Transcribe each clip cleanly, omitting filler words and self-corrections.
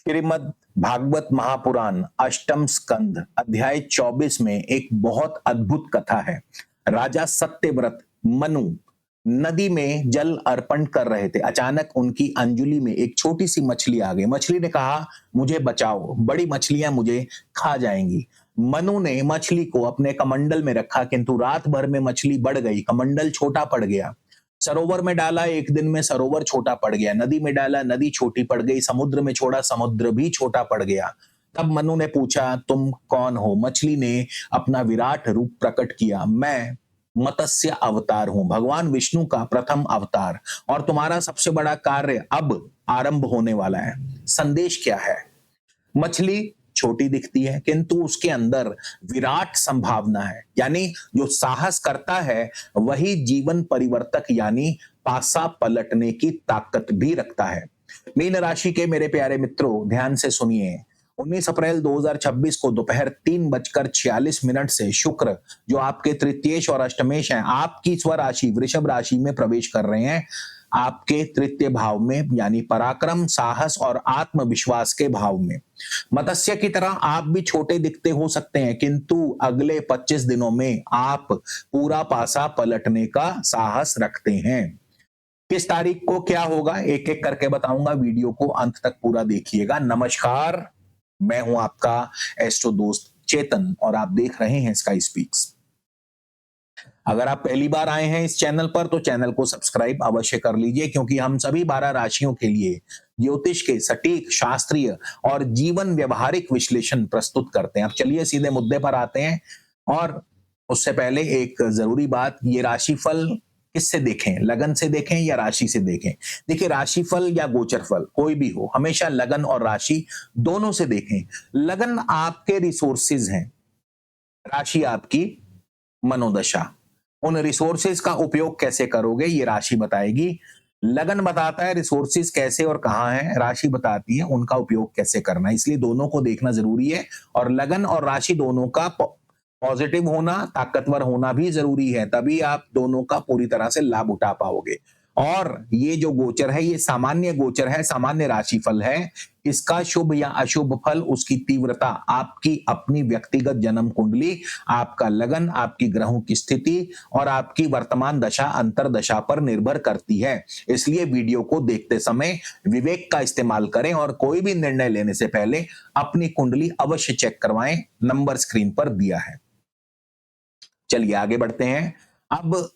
श्रीमद् भागवत महापुराण अष्टम स्कंद अध्याय 24 में एक बहुत अद्भुत कथा है। राजा सत्यव्रत मनु नदी में जल अर्पण कर रहे थे। अचानक उनकी अंजुली में एक छोटी सी मछली आ गई। मछली ने कहा, मुझे बचाओ, बड़ी मछलियां मुझे खा जाएंगी। मनु ने मछली को अपने कमंडल में रखा, किंतु रात भर में मछली बढ़ गई, कमंडल छोटा पड़ गया। सरोवर में डाला, एक दिन में सरोवर छोटा पड़ गया। नदी में डाला, नदी छोटी पड़ गई। समुद्र में छोड़ा, समुद्र भी छोटा पड़ गया। तब मनु ने पूछा, तुम कौन हो? मछली ने अपना विराट रूप प्रकट किया। मैं मत्स्य अवतार हूं, भगवान विष्णु का प्रथम अवतार, और तुम्हारा सबसे बड़ा कार्य अब आरंभ होने वाला है। संदेश क्या है? मछली छोटी दिखती है, किंतु उसके अंदर विराट संभावना है। यानी जो साहस करता है वही जीवन परिवर्तक यानी पासा पलटने की ताकत भी रखता है। मीन राशि के मेरे प्यारे मित्रों, ध्यान से सुनिए। 19 अप्रैल 2026 को दोपहर 3:46 से शुक्र, जो आपके तृतीयेश और अष्टमेश हैं, आपकी स्वराशि वृषभ राशि में प्रवेश कर रहे हैं। आपके तृतीय भाव में, यानी पराक्रम, साहस और आत्मविश्वास के भाव में। मत्स्य की तरह आप भी छोटे दिखते हो सकते हैं, किंतु अगले 25 दिनों में आप पूरा पासा पलटने का साहस रखते हैं। किस तारीख को क्या होगा, एक एक करके बताऊंगा। वीडियो को अंत तक पूरा देखिएगा। नमस्कार, मैं हूं आपका एस्ट्रो दोस्त चेतन और आप देख रहे हैं स्काई स्पीक्स। अगर आप पहली बार आए हैं इस चैनल पर तो चैनल को सब्सक्राइब अवश्य कर लीजिए, क्योंकि हम सभी 12 राशियों के लिए ज्योतिष के सटीक, शास्त्रीय और जीवन व्यवहारिक विश्लेषण प्रस्तुत करते हैं। अब चलिए सीधे मुद्दे पर आते हैं। और उससे पहले एक जरूरी बात, ये राशिफल किससे देखें? लगन से देखें या राशि से देखें? देखिए, राशिफल या गोचर फल कोई भी हो, हमेशा लगन और राशि दोनों से देखें। लगन आपके रिसोर्सेज हैं, राशि आपकी मनोदशा। उन रिसोर्सेज का उपयोग कैसे करोगे ये राशि बताएगी। लगन बताता है रिसोर्सेज कैसे और कहां है, राशि बताती है उनका उपयोग कैसे करना है। इसलिए दोनों को देखना जरूरी है, और लगन और राशि दोनों का पॉजिटिव होना, ताकतवर होना भी जरूरी है। तभी आप दोनों का पूरी तरह से लाभ उठा पाओगे। और ये जो गोचर है, ये सामान्य गोचर है, सामान्य राशिफल है। इसका शुभ या अशुभ फल, उसकी तीव्रता आपकी अपनी व्यक्तिगत जन्म कुंडली, आपका लगन, आपकी ग्रहों की स्थिति और आपकी वर्तमान दशा अंतरदशा पर निर्भर करती है। इसलिए वीडियो को देखते समय विवेक का इस्तेमाल करें और कोई भी निर्णय लेने से पहले अपनी कुंडली अवश्य चेक करवाएं। नंबर स्क्रीन पर दिया है। चलिए आगे बढ़ते हैं। अब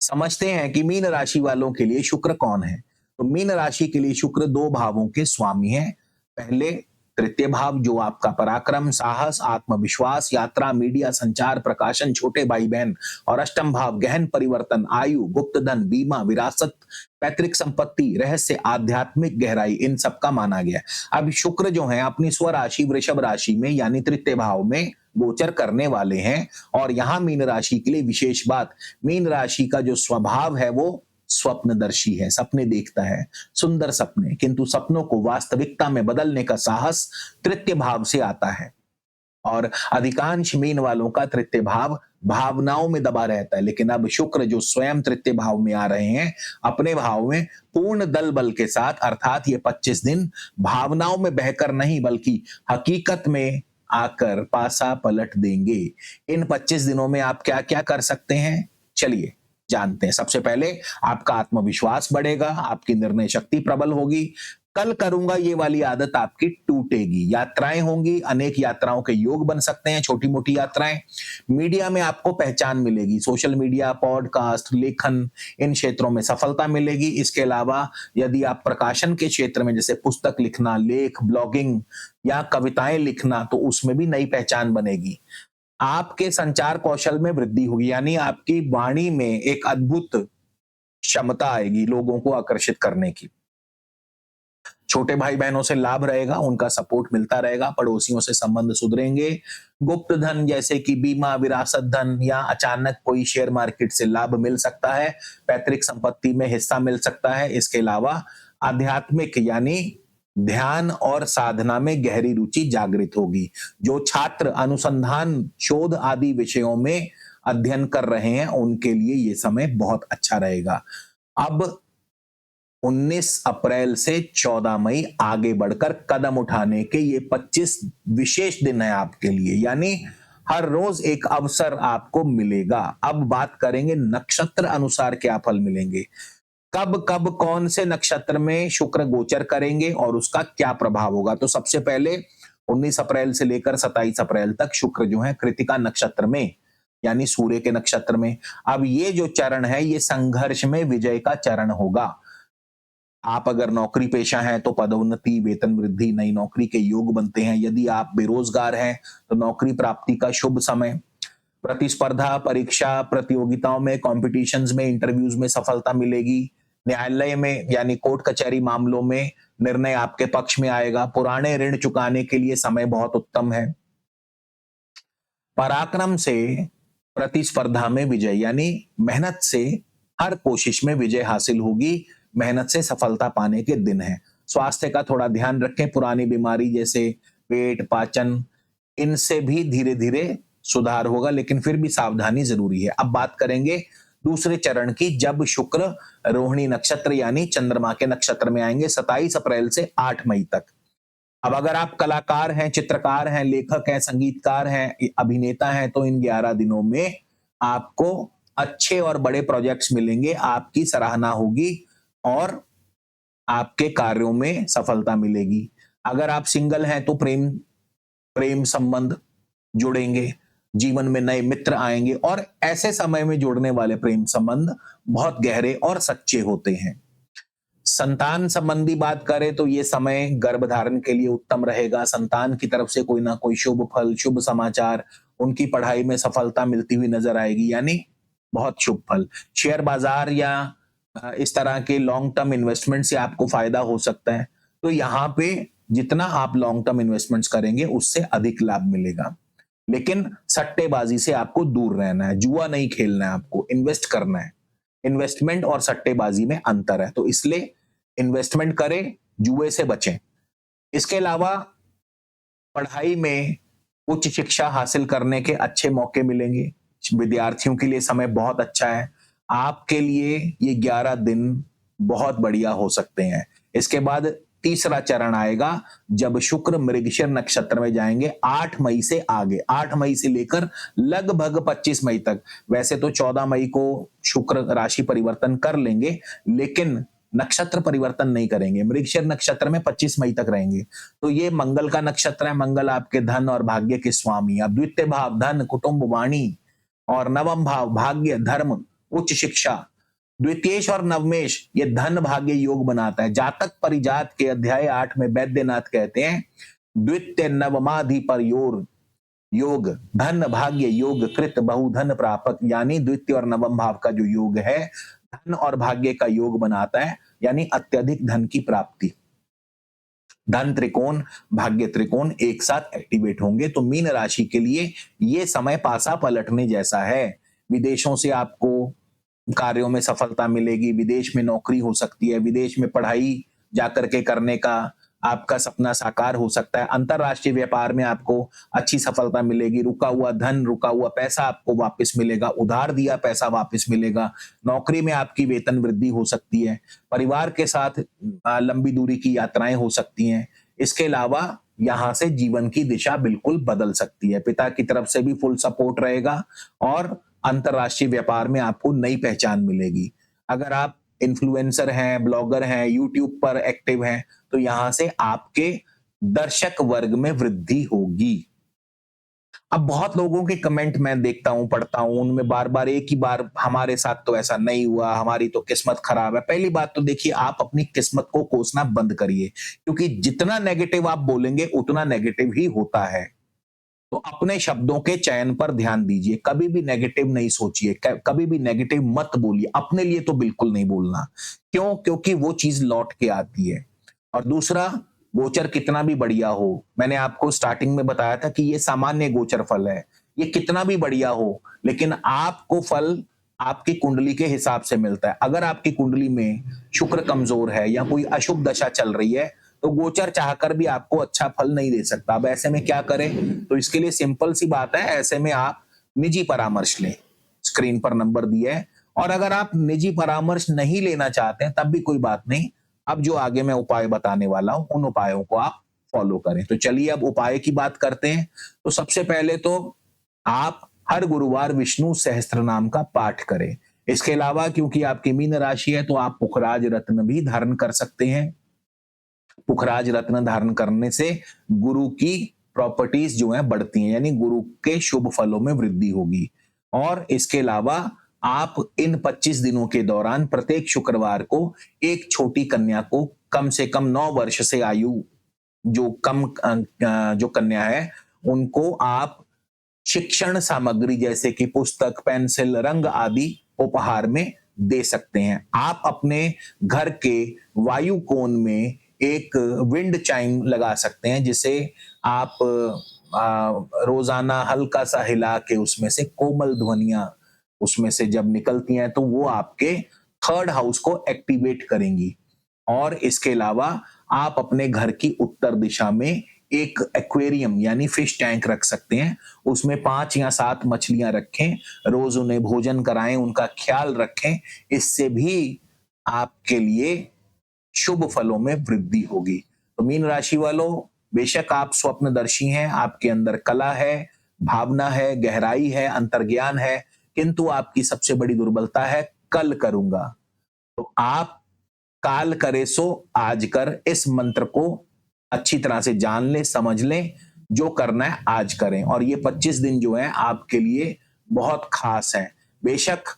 समझते हैं कि मीन राशि वालों के लिए शुक्र कौन है। तो मीन राशि के लिए शुक्र 2 भावों के स्वामी हैं। पहले तृतीय भाव, जो आपका पराक्रम, साहस, आत्मविश्वास, यात्रा, मीडिया, संचार, प्रकाशन, छोटे भाई बहन, और अष्टम भाव गहन परिवर्तन, आयु, गुप्त धन, बीमा, विरासत, पैतृक संपत्ति, रहस्य, आध्यात्मिक गहराई, इन सब का माना गया। अब शुक्र जो है अपनी स्वराशि वृषभ राशि में यानी तृतीय भाव में गोचर करने वाले हैं। और यहां मीन राशि के लिए विशेष बात, मीन राशि का जो स्वभाव है वो स्वप्नदर्शी है, सपने देखता है, सुंदर सपने, किंतु सपनों को वास्तविकता में बदलने का साहस तृतीय भाव से आता है। और अधिकांश मीन वालों का तृतीय भाव भावनाओं में दबा रहता है। लेकिन अब शुक्र जो स्वयं तृतीय भाव में आ रहे हैं, अपने भाव में पूर्ण दल बल के साथ, अर्थात ये 25 दिन भावनाओं में बहकर नहीं बल्कि हकीकत में आकर पासा पलट देंगे। इन 25 दिनों में आप क्या क्या कर सकते हैं, चलिए जानते हैं। सबसे पहले आपका आत्मविश्वास बढ़ेगा, आपकी निर्णय शक्ति प्रबल होगी। कल करूंगा ये वाली आदत आपकी टूटेगी। यात्राएं होंगी, अनेक यात्राओं के योग बन सकते हैं, छोटी मोटी यात्राएं। मीडिया में आपको पहचान मिलेगी, सोशल मीडिया, पॉडकास्ट, लेखन, इन क्षेत्रों में सफलता मिलेगी। इसके अलावा यदि आप प्रकाशन के क्षेत्र में, जैसे पुस्तक लिखना, लेख, ब्लॉगिंग या कविताएं लिखना, तो उसमें भी नई पहचान बनेगी। आपके संचार कौशल में वृद्धि होगी, यानी आपकी वाणी में एक अद्भुत क्षमता आएगी लोगों को आकर्षित करने की। छोटे भाई बहनों से लाभ रहेगा, उनका सपोर्ट मिलता रहेगा। पड़ोसियों से संबंध सुधरेंगे। गुप्त धन जैसे कि बीमा, विरासत धन या अचानक कोई शेयर मार्केट से लाभ मिल सकता है। पैतृक संपत्ति में हिस्सा मिल सकता है। इसके अलावा आध्यात्मिक यानी ध्यान और साधना में गहरी रुचि जागृत होगी। जो छात्र अनुसंधान, शोध आदि विषयों में अध्ययन कर रहे हैं, उनके लिए ये समय बहुत अच्छा रहेगा। अब 19 अप्रैल से 14 मई आगे बढ़कर कदम उठाने के ये 25 विशेष दिन है आपके लिए, यानी हर रोज एक अवसर आपको मिलेगा। अब बात करेंगे नक्षत्र अनुसार क्या फल मिलेंगे, कब कब कौन से नक्षत्र में शुक्र गोचर करेंगे और उसका क्या प्रभाव होगा। तो सबसे पहले 19 अप्रैल से लेकर 27 अप्रैल तक शुक्र जो है कृतिका नक्षत्र में, यानी सूर्य के नक्षत्र में। अब ये जो चरण है ये संघर्ष में विजय का चरण होगा। आप अगर नौकरी पेशा हैं तो पदोन्नति, वेतन वृद्धि, नई नौकरी के योग बनते हैं। यदि आप बेरोजगार हैं तो नौकरी प्राप्ति का शुभ समय। प्रतिस्पर्धा, परीक्षा, प्रतियोगिताओं में, कॉम्पिटिशन्स में, इंटरव्यूज में सफलता मिलेगी। न्यायालय में यानी कोर्ट कचहरी मामलों में निर्णय आपके पक्ष में आएगा। पुराने ऋण चुकाने के लिए समय बहुत उत्तम है। पराक्रम से प्रतिस्पर्धा में विजय, यानी मेहनत से हर कोशिश में विजय हासिल होगी। मेहनत से सफलता पाने के दिन है। स्वास्थ्य का थोड़ा ध्यान रखें, पुरानी बीमारी जैसे पेट, पाचन, इनसे भी धीरे धीरे सुधार होगा, लेकिन फिर भी सावधानी जरूरी है। अब बात करेंगे दूसरे चरण की, जब शुक्र रोहिणी नक्षत्र यानी चंद्रमा के नक्षत्र में आएंगे 27 अप्रैल से 8 मई तक। अब अगर आप कलाकार हैं, चित्रकार हैं, लेखक हैं, संगीतकार हैं, अभिनेता हैं, तो इन 11 दिनों में आपको अच्छे और बड़े प्रोजेक्ट्स मिलेंगे, आपकी सराहना होगी और आपके कार्यों में सफलता मिलेगी। अगर आप सिंगल हैं तो प्रेम प्रेम संबंध जुड़ेंगे, जीवन में नए मित्र आएंगे और ऐसे समय में जुड़ने वाले प्रेम संबंध बहुत गहरे और सच्चे होते हैं। संतान संबंधी बात करें तो ये समय गर्भधारण के लिए उत्तम रहेगा। संतान की तरफ से कोई ना कोई शुभ फल, शुभ समाचार, उनकी पढ़ाई में सफलता मिलती हुई नजर आएगी, यानी बहुत शुभ फल। शेयर बाजार या इस तरह के लॉन्ग टर्म इन्वेस्टमेंट से आपको फायदा हो सकता है। तो यहाँ पे जितना आप लॉन्ग टर्म इन्वेस्टमेंट्स करेंगे उससे अधिक लाभ मिलेगा, लेकिन सट्टेबाजी से आपको दूर रहना है, जुआ नहीं खेलना है, आपको इन्वेस्ट करना है। इन्वेस्टमेंट और सट्टेबाजी में अंतर है, तो इसलिए इन्वेस्टमेंट करें, जुए से बचें। इसके अलावा पढ़ाई में उच्च शिक्षा हासिल करने के अच्छे मौके मिलेंगे। विद्यार्थियों के लिए समय बहुत अच्छा है। आपके लिए ये 11 दिन बहुत बढ़िया हो सकते हैं। इसके बाद तीसरा चरण आएगा जब शुक्र मृगशिर नक्षत्र में जाएंगे 8 मई से आगे, 8 मई से लेकर लगभग 25 मई तक। वैसे तो 14 मई को शुक्र राशि परिवर्तन कर लेंगे, लेकिन नक्षत्र परिवर्तन नहीं करेंगे। मृगशिर नक्षत्र में 25 मई तक रहेंगे। तो ये मंगल का नक्षत्र है। मंगल आपके धन और भाग्य के स्वामी। अब द्वितीय भाव धन, कुटुंब, वाणी और नवम भाव भाग्य, धर्म, उच्च शिक्षा, द्वितीयेश और नवमेश ये धन भाग्य योग बनाता है। जातक परिजात के अध्याय 8 में वैद्यनाथ कहते हैं द्वितीय नवमाधिपर योग धन भाग्य योग कृत बहुधन प्रापक, यानी द्वितीय और नवम भाव का जो योग है धन और भाग्य का योग बनाता है, यानी अत्यधिक धन की प्राप्ति। धन त्रिकोण, भाग्य त्रिकोण एक साथ एक्टिवेट होंगे। तो मीन राशि के लिए ये समय पासा पलटने जैसा है। विदेशों से आपको कार्यों में सफलता मिलेगी, विदेश में नौकरी हो सकती है, विदेश में पढ़ाई जाकर के करने का आपका सपना साकार हो सकता है। अंतरराष्ट्रीय व्यापार में आपको अच्छी सफलता मिलेगी। रुका हुआ धन, रुका हुआ पैसा आपको वापस मिलेगा, उधार दिया पैसा वापस मिलेगा। नौकरी में आपकी वेतन वृद्धि हो सकती है। परिवार के साथ लंबी दूरी की यात्राएं हो सकती हैं। इसके अलावा यहां से जीवन की दिशा बिल्कुल बदल सकती है। पिता की तरफ से भी फुल सपोर्ट रहेगा और अंतरराष्ट्रीय व्यापार में आपको नई पहचान मिलेगी। अगर आप इन्फ्लुएंसर हैं, ब्लॉगर हैं, यूट्यूब पर एक्टिव हैं, तो यहां से आपके दर्शक वर्ग में वृद्धि होगी। अब बहुत लोगों के कमेंट मैं देखता हूं, पढ़ता हूं, उनमें बार बार एक ही बार हमारे साथ तो ऐसा नहीं हुआ, हमारी तो किस्मत खराब है। पहली बात तो देखिए, आप अपनी किस्मत को कोसना बंद करिए, क्योंकि जितना नेगेटिव आप बोलेंगे उतना नेगेटिव ही होता है। तो अपने शब्दों के चयन पर ध्यान दीजिए। कभी भी नेगेटिव नहीं सोचिए, कभी भी नेगेटिव मत बोलिए। अपने लिए तो बिल्कुल नहीं बोलना। क्यों? क्योंकि वो चीज लौट के आती है। और दूसरा, गोचर कितना भी बढ़िया हो, मैंने आपको स्टार्टिंग में बताया था कि ये सामान्य गोचर फल है। ये कितना भी बढ़िया हो, लेकिन आपको फल आपकी कुंडली के हिसाब से मिलता है। अगर आपकी कुंडली में शुक्र कमजोर है या कोई अशुभ दशा चल रही है, तो गोचर चाहकर भी आपको अच्छा फल नहीं दे सकता। अब ऐसे में क्या करें? तो इसके लिए सिंपल सी बात है, ऐसे में आप निजी परामर्श लें। स्क्रीन पर नंबर दिया है और अगर आप निजी परामर्श नहीं लेना चाहते हैं तब भी कोई बात नहीं, अब जो आगे मैं उपाय बताने वाला हूं उन उपायों को आप फॉलो करें। तो चलिए अब उपाय की बात करते हैं। तो सबसे पहले तो आप हर गुरुवार विष्णु सहस्त्र नाम का पाठ करें। इसके अलावा क्योंकि आपकी मीन राशि है तो आप पुखराज रत्न भी धारण कर सकते हैं। पुखराज रत्न धारण करने से गुरु की प्रॉपर्टीज जो है बढ़ती हैं, यानी गुरु के शुभ फलों में वृद्धि होगी। और इसके अलावा आप इन 25 दिनों के दौरान प्रत्येक शुक्रवार को एक छोटी कन्या को, कम से कम 9 वर्ष से आयु जो कन्या है, उनको आप शिक्षण सामग्री जैसे कि पुस्तक, पेंसिल, रंग आदि उपहार में दे सकते हैं। आप अपने घर के वायु कोण में एक विंड चाइम लगा सकते हैं, जिसे आप रोजाना हल्का सा हिला के उसमें से कोमल ध्वनियां उसमें से जब निकलती हैं तो वो आपके 3rd हाउस को एक्टिवेट करेंगी। और इसके अलावा आप अपने घर की उत्तर दिशा में एक एक्वेरियम यानी फिश टैंक रख सकते हैं। उसमें 5 या 7 मछलियां रखें, रोज उन्हें भोजन कराएं, उनका ख्याल रखें। इससे भी आपके लिए शुभ फलों में वृद्धि होगी। तो मीन राशि वालों, बेशक आप स्वप्नदर्शी हैं, आपके अंदर कला है, भावना है, गहराई है, अंतर्ज्ञान है, किंतु आपकी सबसे बड़ी दुर्बलता है कल करूंगा। तो आप काल करे सो आज कर, इस मंत्र को अच्छी तरह से जान लें, समझ लें, जो करना है आज करें। और ये 25 दिन जो है आपके लिए बहुत खास है। बेशक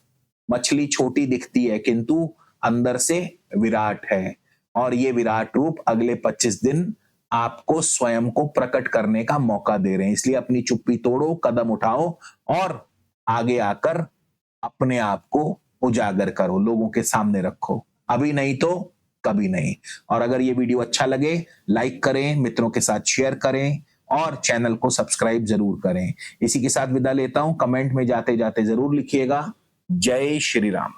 मछली छोटी दिखती है किंतु अंदर से विराट है, और ये विराट रूप अगले 25 दिन आपको स्वयं को प्रकट करने का मौका दे रहे हैं। इसलिए अपनी चुप्पी तोड़ो, कदम उठाओ और आगे आकर अपने आप को उजागर करो, लोगों के सामने रखो। अभी नहीं तो कभी नहीं। और अगर ये वीडियो अच्छा लगे, लाइक करें, मित्रों के साथ शेयर करें और चैनल को सब्सक्राइब जरूर करें। इसी के साथ विदा लेता हूं। कमेंट में जाते जाते जरूर लिखिएगा, जय श्री राम।